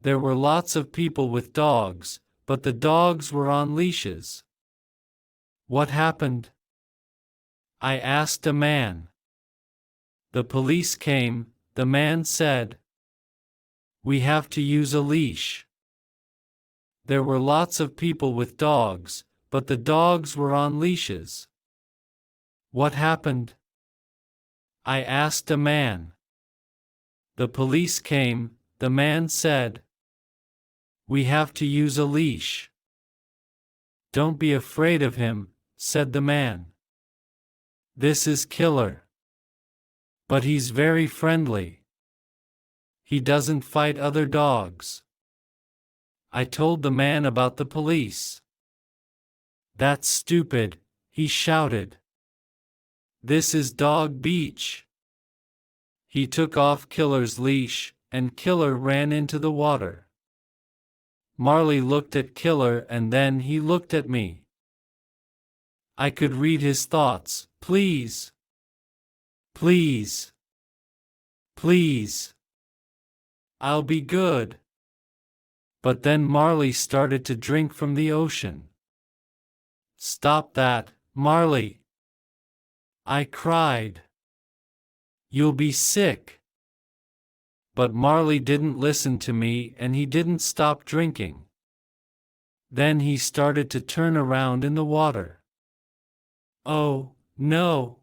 There were lots of people with dogs, but the dogs were on leashes. What happened? I asked a man. The police came, the man said. We have to use a leash. There were lots of people with dogs, but the dogs were on leashes. What happened? I asked a man. The police came, the man said. We have to use a leash. Don't be afraid of him, said the man. This is Killer. But he's very friendly. He doesn't fight other dogs. I told the man about the police. That's stupid, he shouted. This is Dog Beach. He took off Killer's leash, and Killer ran into the water. Marley looked at Killer and then he looked at me. I could read his thoughts. Please. Please. Please. I'll be good. But then Marley started to drink from the ocean. Stop that, Marley. I cried. You'll be sick. But Marley didn't listen to me and he didn't stop drinking. Then he started to turn around in the water. Oh, no!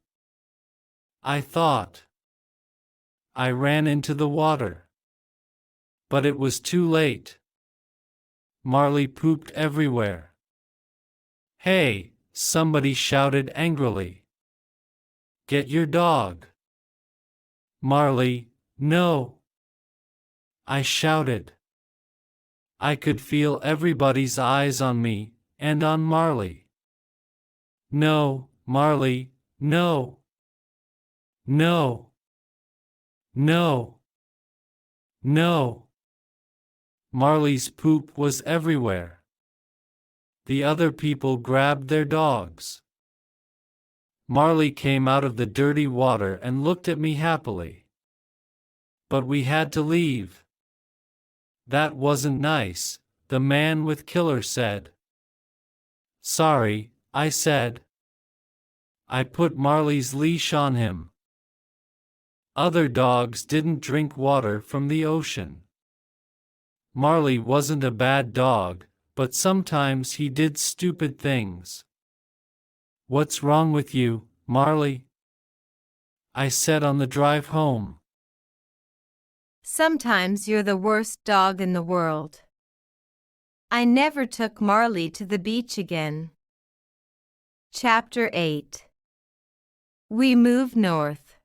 I thought. I ran into the water. But it was too late. Marley pooped everywhere. Hey! Somebody shouted angrily. Get your dog. Marley, no! I shouted. I could feel everybody's eyes on me, and on Marley. No, Marley, no! No! No! No! Marley's poop was everywhere. The other people grabbed their dogs. Marley came out of the dirty water and looked at me happily. But we had to leave. That wasn't nice, the man with Killer said. Sorry, I said. I put Marley's leash on him. Other dogs didn't drink water from the ocean. Marley wasn't a bad dog, but sometimes he did stupid things. What's wrong with you, Marley? I said on the drive home. Sometimes you're the worst dog in the world. I never took Marley to the beach again. Chapter 8. We Move North.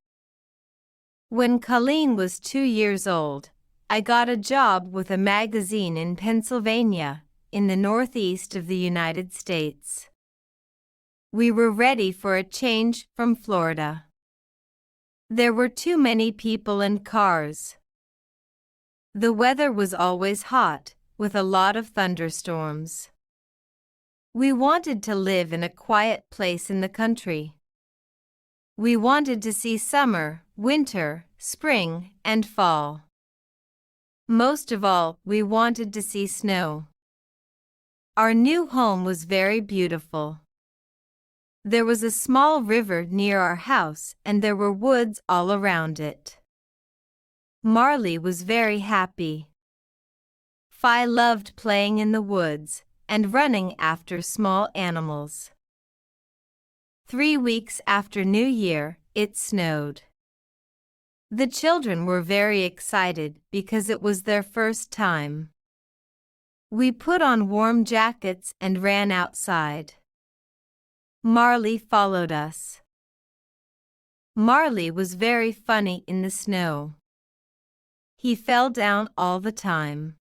When Colleen was 2 years old, I got a job with a magazine in Pennsylvania, in the northeast of the United States. We were ready for a change from Florida. There were too many people and cars. The weather was always hot, with a lot of thunderstorms. We wanted to live in a quiet place in the country. We wanted to see summer, winter, spring, and fall. Most of all, we wanted to see snow. Our new home was very beautiful. There was a small river near our house and there were woods all around it. Marley was very happy. Fi loved playing in the woods and running after small animals. 3 weeks after New Year, it snowed. The children were very excited because it was their first time. We put on warm jackets and ran outside. Marley followed us. Marley was very funny in the snow. He fell down all the time.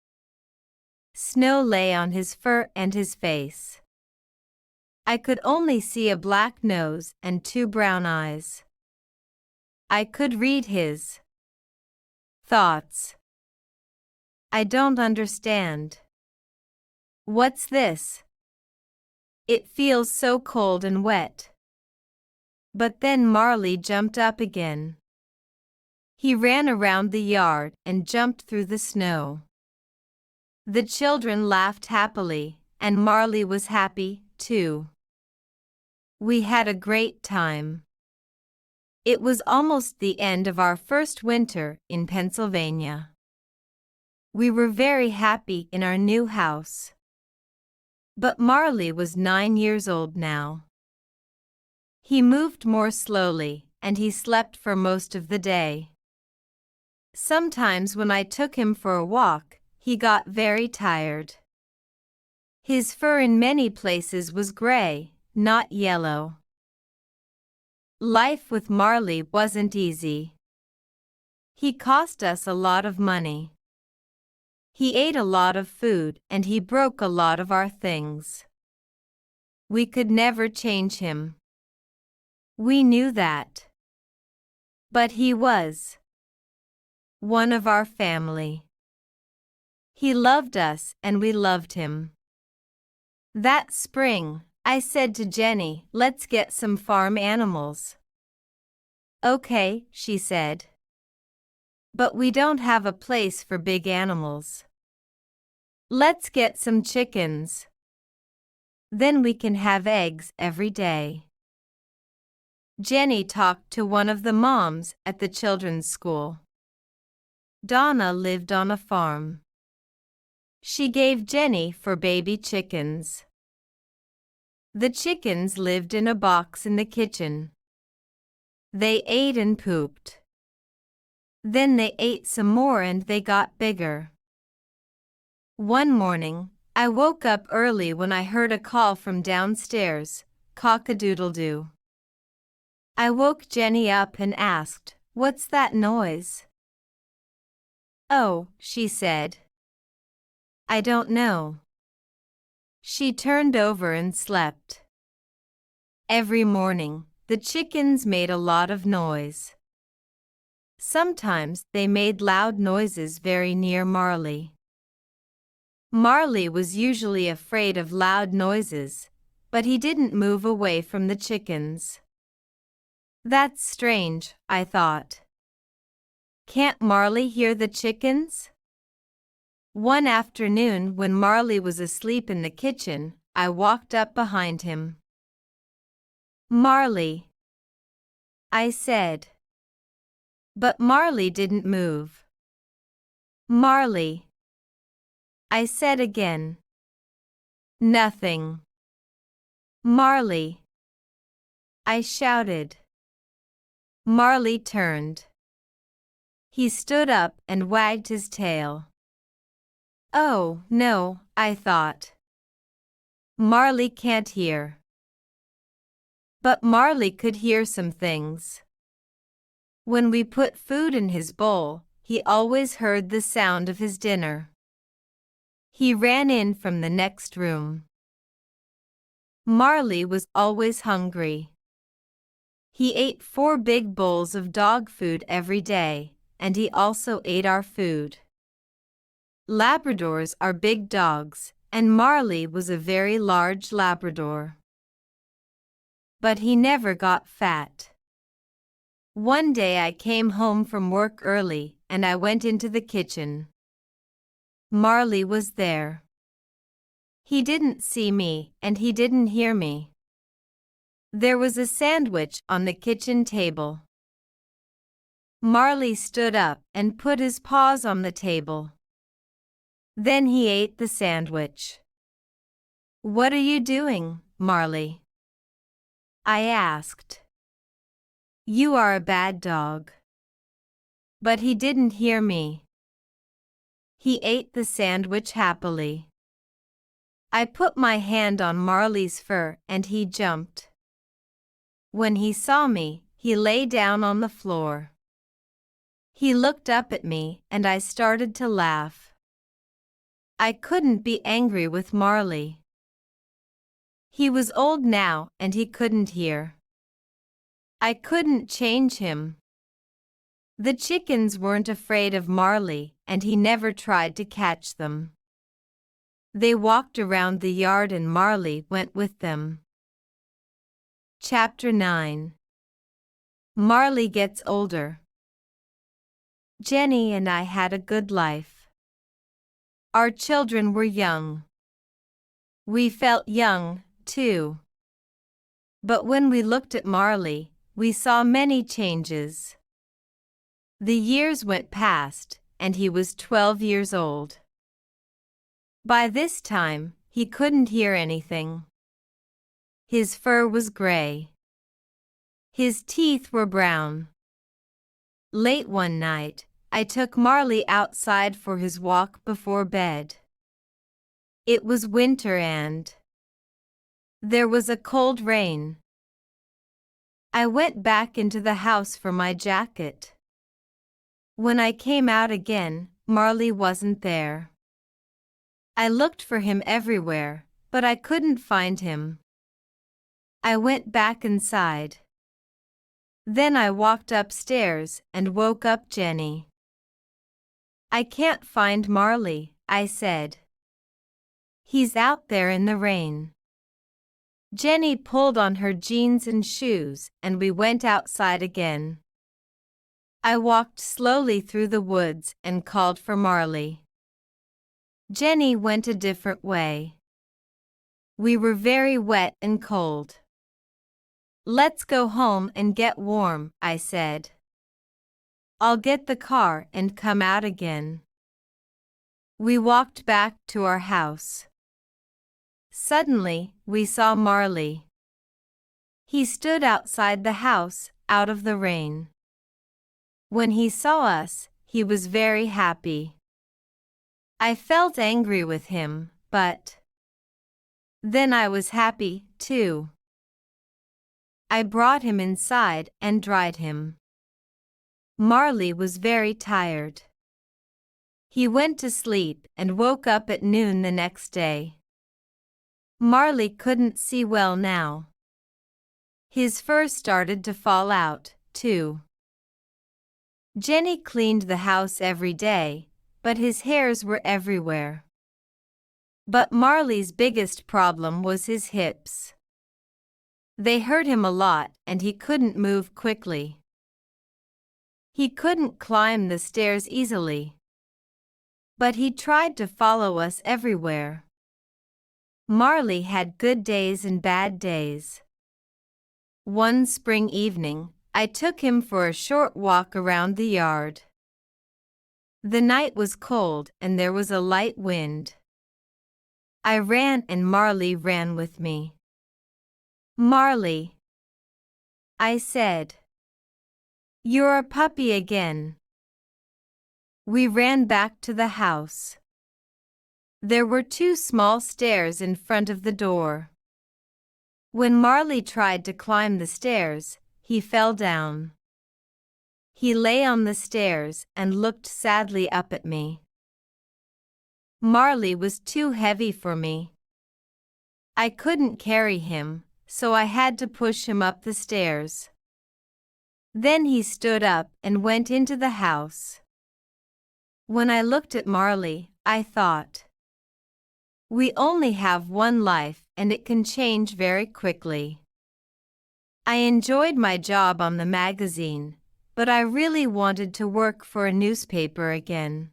Snow lay on his fur and his face. I could only see a black nose and 2 brown eyes. I could read his thoughts. I don't understand. What's this? It feels so cold and wet. But then Marley jumped up again. He ran around the yard and jumped through the snow. The children laughed happily, and Marley was happy, too. We had a great time. It was almost the end of our first winter in Pennsylvania. We were very happy in our new house. But Marley was 9 years old now. He moved more slowly, and he slept for most of the day. Sometimes when I took him for a walk, he got very tired. His fur in many places was gray, not yellow. Life with Marley wasn't easy. He cost us a lot of money. He ate a lot of food and he broke a lot of our things. We could never change him. We knew that. But he was one of our family. He loved us and we loved him. That spring, I said to Jenny, "Let's get some farm animals." "Okay," she said. "But we don't have a place for big animals. Let's get some chickens. Then we can have eggs every day." Jenny talked to one of the moms at the children's school. Donna lived on a farm. She gave Jenny for baby chickens. The chickens lived in a box in the kitchen. They ate and pooped. Then they ate some more and they got bigger. One morning, I woke up early when I heard a call from downstairs, cock-a-doodle-doo. I woke Jenny up and asked, "What's that noise?" "Oh," she said. "I don't know." She turned over and slept. Every morning, the chickens made a lot of noise. Sometimes they made loud noises very near Marley. Marley was usually afraid of loud noises, but he didn't move away from the chickens. That's strange, I thought. Can't Marley hear the chickens? One afternoon when Marley was asleep in the kitchen, I walked up behind him. "Marley," I said. But Marley didn't move. "Marley," I said again. Nothing. "Marley," I shouted. Marley turned. He stood up and wagged his tail. Oh, no, I thought. Marley can't hear. But Marley could hear some things. When we put food in his bowl, he always heard the sound of his dinner. He ran in from the next room. Marley was always hungry. He ate 4 big bowls of dog food every day, and he also ate our food. Labradors are big dogs, and Marley was a very large Labrador. But he never got fat. One day I came home from work early, and I went into the kitchen. Marley was there. He didn't see me, and he didn't hear me. There was a sandwich on the kitchen table. Marley stood up and put his paws on the table. Then he ate the sandwich. "What are you doing, Marley?" I asked. "You are a bad dog." But he didn't hear me. He ate the sandwich happily. I put my hand on Marley's fur and he jumped. When he saw me, he lay down on the floor. He looked up at me and I started to laugh. I couldn't be angry with Marley. He was old now and he couldn't hear. I couldn't change him. The chickens weren't afraid of Marley and he never tried to catch them. They walked around the yard and Marley went with them. Chapter 9. Marley gets older. Jenny and I had a good life. Our children were young. We felt young, too. But when we looked at Marley, we saw many changes. The years went past, and he was 12 years old. By this time, he couldn't hear anything. His fur was gray. His teeth were brown. Late one night, I took Marley outside for his walk before bed. It was winter and there was a cold rain. I went back into the house for my jacket. When I came out again, Marley wasn't there. I looked for him everywhere, but I couldn't find him. I went back inside. Then I walked upstairs and woke up Jenny. "I can't find Marley," I said. "He's out there in the rain." Jenny pulled on her jeans and shoes, and we went outside again. I walked slowly through the woods and called for Marley. Jenny went a different way. We were very wet and cold. "Let's go home and get warm," I said. "I'll get the car and come out again." We walked back to our house. Suddenly, we saw Marley. He stood outside the house, out of the rain. When he saw us, he was very happy. I felt angry with him, but then I was happy, too. I brought him inside and dried him. Marley was very tired. He went to sleep and woke up at noon the next day. Marley couldn't see well now. His fur started to fall out, too. Jenny cleaned the house every day, but his hairs were everywhere. But Marley's biggest problem was his hips. They hurt him a lot and he couldn't move quickly. He couldn't climb the stairs easily. But he tried to follow us everywhere. Marley had good days and bad days. One spring evening, I took him for a short walk around the yard. The night was cold and there was a light wind. I ran and Marley ran with me. "Marley," I said, "you're a puppy again." We ran back to the house. There were 2 small stairs in front of the door. When Marley tried to climb the stairs, he fell down. He lay on the stairs and looked sadly up at me. Marley was too heavy for me. I couldn't carry him, so I had to push him up the stairs. Then he stood up and went into the house. When I looked at Marley, I thought, we only have one life and it can change very quickly. I enjoyed my job on the magazine, but I really wanted to work for a newspaper again.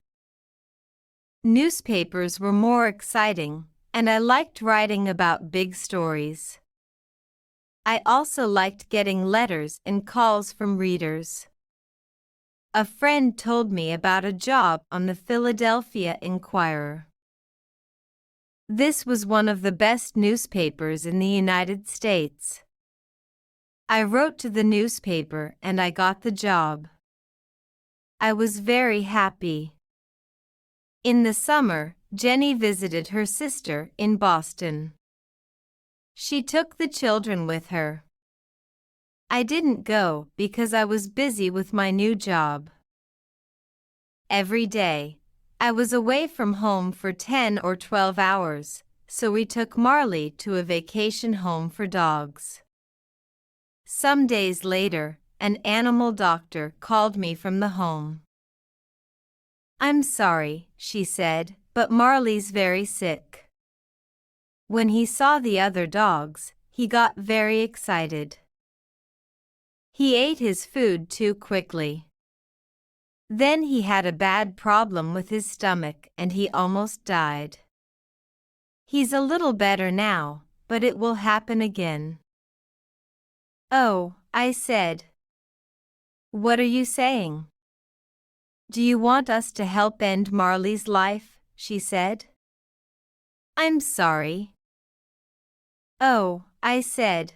Newspapers were more exciting, and I liked writing about big stories. I also liked getting letters and calls from readers. A friend told me about a job on the Philadelphia Inquirer. This was one of the best newspapers in the United States. I wrote to the newspaper and I got the job. I was very happy. In the summer, Jenny visited her sister in Boston. She took the children with her. I didn't go because I was busy with my new job. Every day, I was away from home for 10 or 12 hours, so we took Marley to a vacation home for dogs. Some days later, an animal doctor called me from the home. "I'm sorry," she said, "but Marley's very sick." When he saw the other dogs, he got very excited. He ate his food too quickly. Then he had a bad problem with his stomach and he almost died. He's a little better now, but it will happen again. Oh, I said. What are you saying? Do you want us to help end Marley's life? She said. I'm sorry. Oh, I said.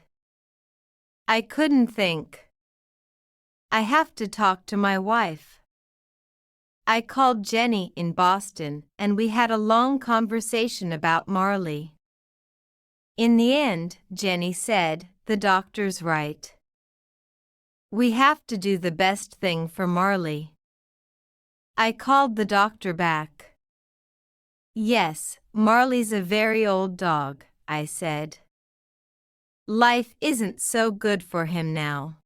I couldn't think. I have to talk to my wife. I called Jenny in Boston and we had a long conversation about Marley. In the end, Jenny said, the doctor's right. We have to do the best thing for Marley. I called the doctor back. Yes, Marley's a very old dog, I said. Life isn't so good for him now.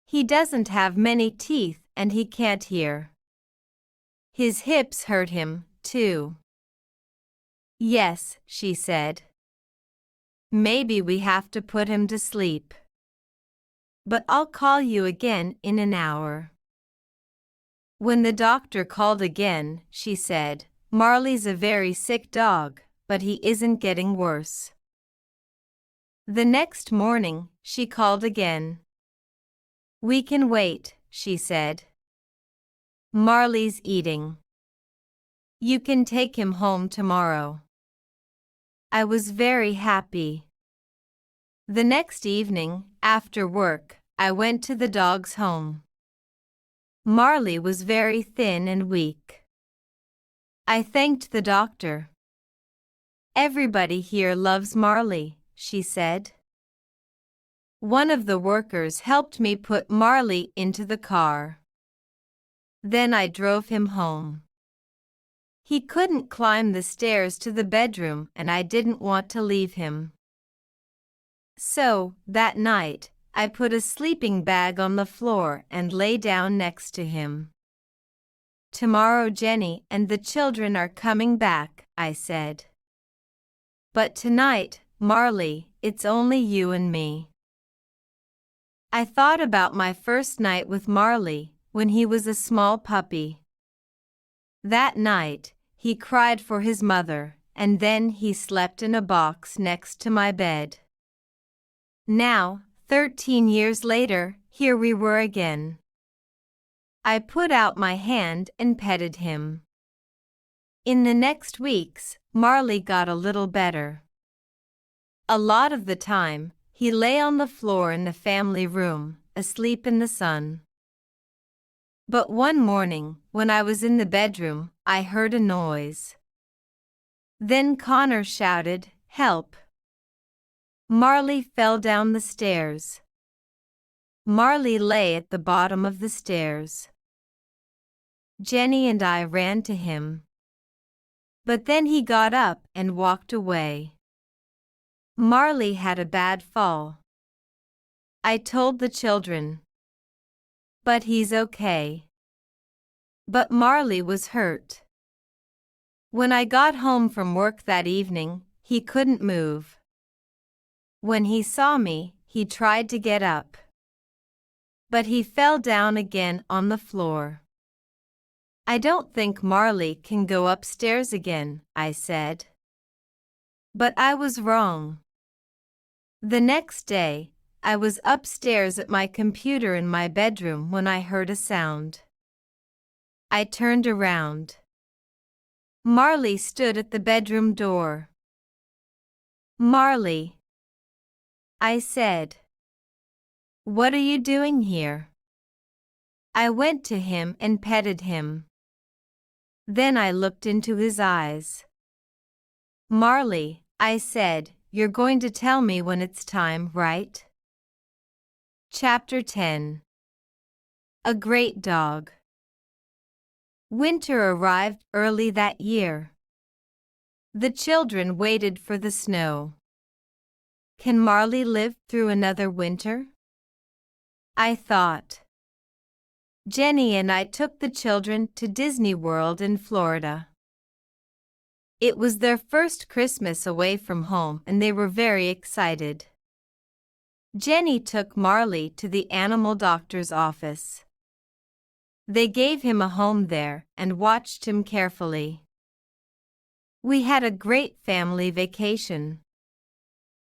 He doesn't have many teeth and he can't hear. His hips hurt him, too. Yes, she said. Maybe we have to put him to sleep. But I'll call you again in an hour. When the doctor called again, she said, Marley's a very sick dog, but he isn't getting worse. The next morning, she called again. We can wait, she said. Marley's eating. You can take him home tomorrow. I was very happy. The next evening, after work, I went to the dog's home. Marley was very thin and weak. I thanked the doctor. Everybody here loves Marley, she said. One of the workers helped me put Marley into the car. Then I drove him home. He couldn't climb the stairs to the bedroom and I didn't want to leave him. So, that night, I put a sleeping bag on the floor and lay down next to him. Tomorrow Jenny and the children are coming back, I said. But tonight, Marley, it's only you and me. I thought about my first night with Marley, when he was a small puppy. That night, he cried for his mother, and then he slept in a box next to my bed. Now, 13 years later, here we were again. I put out my hand and petted him. In the next weeks, Marley got a little better. A lot of the time, he lay on the floor in the family room, asleep in the sun. But one morning, when I was in the bedroom, I heard a noise. Then Connor shouted, "Help!" Marley fell down the stairs. Marley lay at the bottom of the stairs. Jenny and I ran to him. But then he got up and walked away. Marley had a bad fall. I told the children. But he's okay. But Marley was hurt. When I got home from work that evening, he couldn't move. When he saw me, he tried to get up. But he fell down again on the floor. I don't think Marley can go upstairs again, I said. But I was wrong. The next day, I was upstairs at my computer in my bedroom when I heard a sound. I turned around. Marley stood at the bedroom door. Marley, I said. What are you doing here? I went to him and petted him. Then I looked into his eyes. Marley, I said, you're going to tell me when it's time, right? Chapter 10. A Great Dog. Winter arrived early that year. The children waited for the snow. Can Marley live through another winter? I thought. Jenny and I took the children to Disney World in Florida. It was their first Christmas away from home and they were very excited. Jenny took Marley to the animal doctor's office. They gave him a home there and watched him carefully. We had a great family vacation.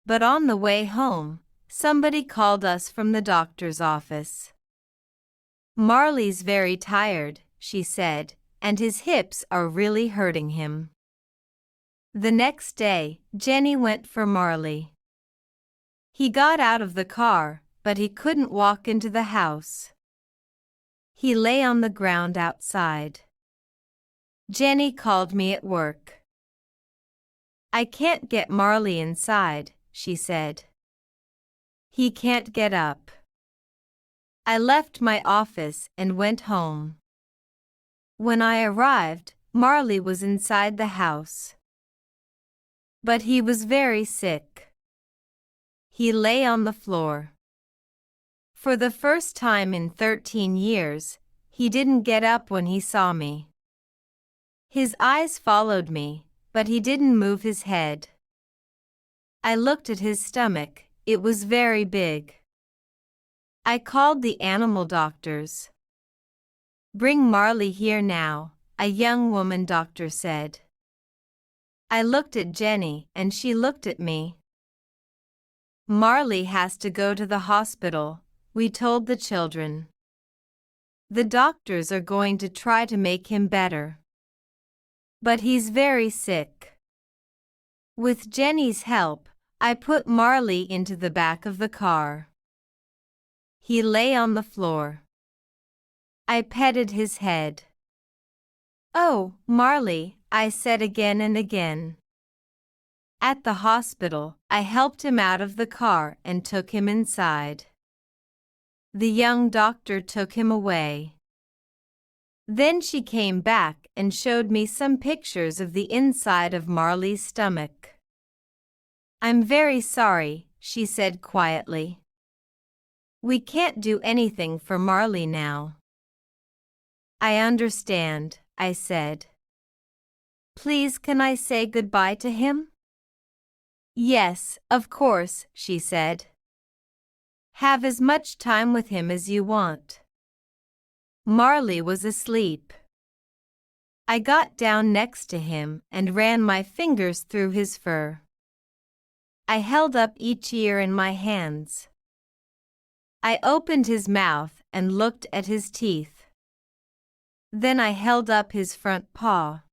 But on the way home, somebody called us from the doctor's office. "Marley's very tired," she said, "and his hips are really hurting him." The next day, Jenny went for Marley. He got out of the car, but he couldn't walk into the house. He lay on the ground outside. Jenny called me at work. "I can't get Marley inside," she said. "He can't get up." I left my office and went home. When I arrived, Marley was inside the house. But he was very sick. He lay on the floor. For the first time in 13 years, he didn't get up when he saw me. His eyes followed me, but he didn't move his head. I looked at his stomach. It was very big. I called the animal doctors. "Bring Marley here now," a young woman doctor said. I looked at Jenny and she looked at me. "Marley has to go to the hospital," we told the children. "The doctors are going to try to make him better. But he's very sick." With Jenny's help, I put Marley into the back of the car. He lay on the floor. I petted his head. "Oh, Marley," I said again and again. At the hospital, I helped him out of the car and took him inside. The young doctor took him away. Then she came back and showed me some pictures of the inside of Marley's stomach. "I'm very sorry," she said quietly. "We can't do anything for Marley now." "I understand," I said. "Please, can I say goodbye to him?" "Yes, of course," she said. "Have as much time with him as you want." Marley was asleep. I got down next to him and ran my fingers through his fur. I held up each ear in my hands. I opened his mouth and looked at his teeth. Then I held up his front paw.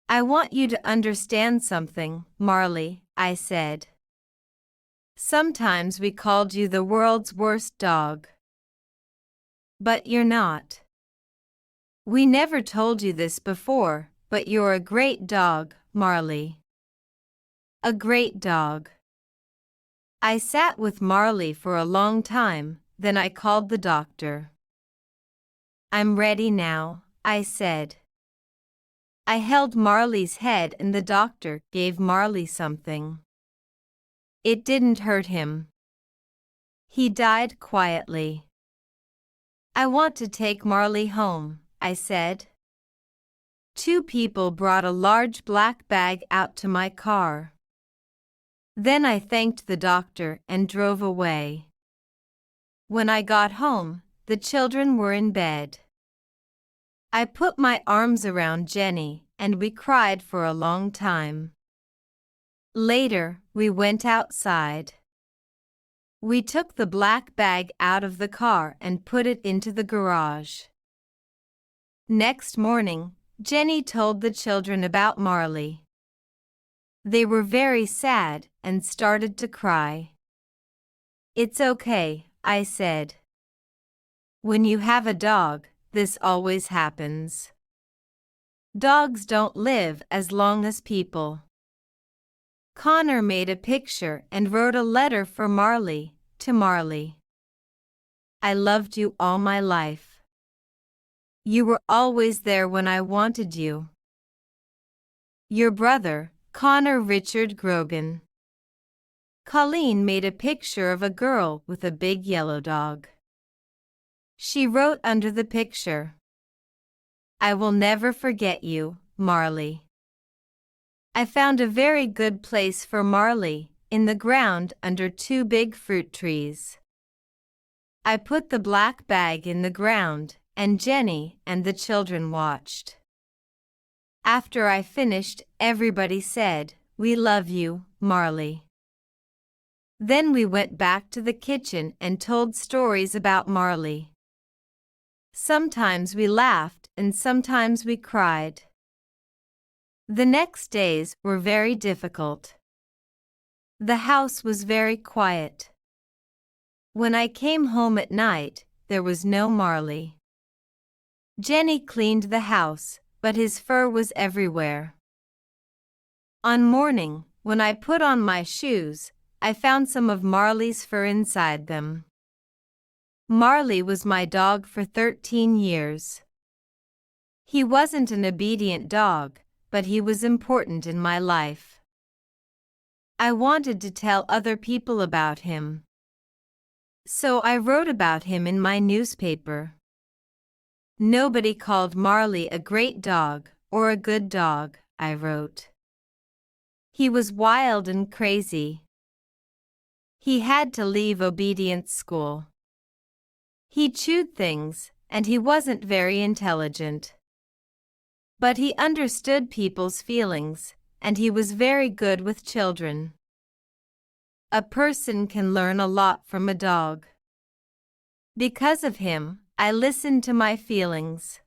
"I want you to understand something, Marley," I said. "Sometimes we called you the world's worst dog. But you're not. We never told you this before, but you're a great dog, Marley. A great dog." I sat with Marley for a long time, then I called the doctor. "I'm ready now," I said. I held Marley's head and the doctor gave Marley something. It didn't hurt him. He died quietly. "I want to take Marley home," I said. 2 people brought a large black bag out to my car. Then I thanked the doctor and drove away. When I got home, the children were in bed. I put my arms around Jenny and we cried for a long time. Later, we went outside. We took the black bag out of the car and put it into the garage. Next morning, Jenny told the children about Marley. They were very sad and started to cry. "It's okay," I said. "When you have a dog, this always happens. Dogs don't live as long as people." Connor made a picture and wrote a letter for Marley, to Marley. "I loved you all my life. You were always there when I wanted you. Your brother, Connor Richard Grogan." Colleen made a picture of a girl with a big yellow dog. She wrote under the picture, "I will never forget you, Marley." I found a very good place for Marley, in the ground under 2 big fruit trees. I put the black bag in the ground, and Jenny and the children watched. After I finished, everybody said, "We love you, Marley." Then we went back to the kitchen and told stories about Marley. Sometimes we laughed and sometimes we cried. The next days were very difficult. The house was very quiet. When I came home at night, there was no Marley. Jenny cleaned the house, but his fur was everywhere. On morning, when I put on my shoes, I found some of Marley's fur inside them. Marley was my dog for 13 years. He wasn't an obedient dog, but he was important in my life. I wanted to tell other people about him. So I wrote about him in my newspaper. Nobody called Marley a great dog or a good dog, I wrote. He was wild and crazy. He had to leave obedience school. He chewed things, and he wasn't very intelligent. But he understood people's feelings, and he was very good with children. A person can learn a lot from a dog. Because of him, I listened to my feelings.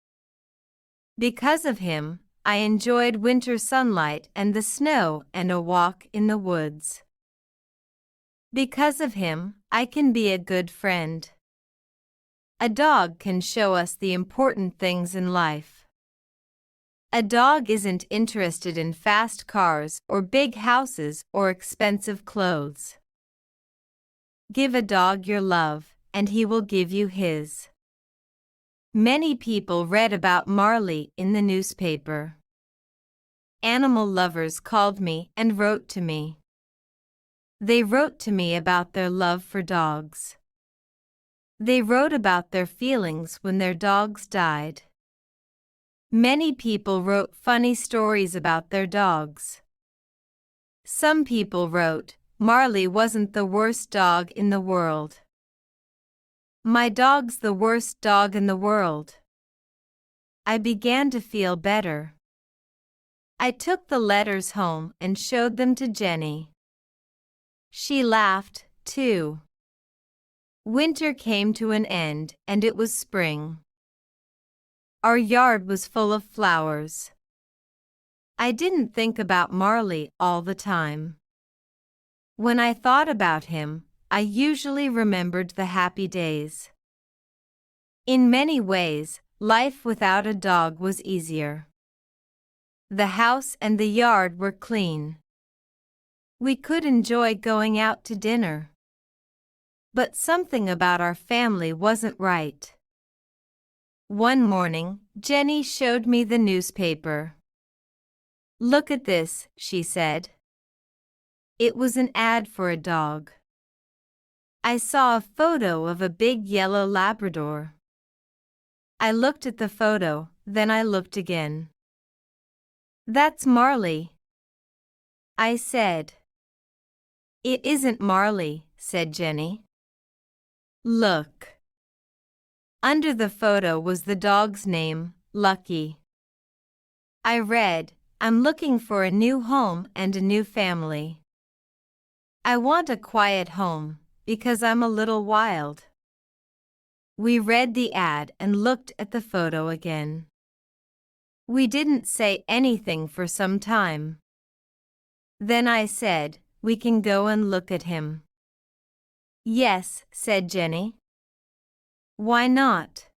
Because of him, I enjoyed winter sunlight and the snow and a walk in the woods. Because of him, I can be a good friend. A dog can show us the important things in life. A dog isn't interested in fast cars or big houses or expensive clothes. Give a dog your love, and he will give you his. Many people read about Marley in the newspaper. Animal lovers called me and wrote to me. They wrote to me about their love for dogs. They wrote about their feelings when their dogs died. Many people wrote funny stories about their dogs. Some people wrote, "Marley wasn't the worst dog in the world. My dog's the worst dog in the world." I began to feel better. I took the letters home and showed them to Jenny. She laughed, too. Winter came to an end and it was spring. Our yard was full of flowers. I didn't think about Marley all the time. When I thought about him, I usually remembered the happy days. In many ways, life without a dog was easier. The house and the yard were clean. We could enjoy going out to dinner. But something about our family wasn't right. One morning, Jenny showed me the newspaper. "Look at this," she said. It was an ad for a dog. I saw a photo of a big yellow Labrador. I looked at the photo, then I looked again. "That's Marley," I said. "It isn't Marley," said Jenny. "Look." Under the photo was the dog's name, Lucky. I read, "I'm looking for a new home and a new family. I want a quiet home, because I'm a little wild." We read the ad and looked at the photo again. We didn't say anything for some time. Then I said, "We can go and look at him." "Yes," said Jenny. "Why not?"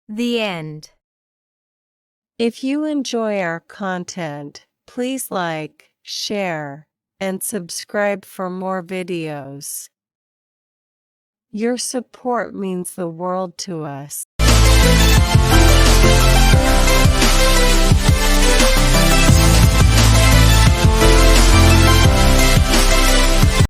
The end. If you enjoy our content, please like, share, and subscribe for more videos. Your support means the world to us.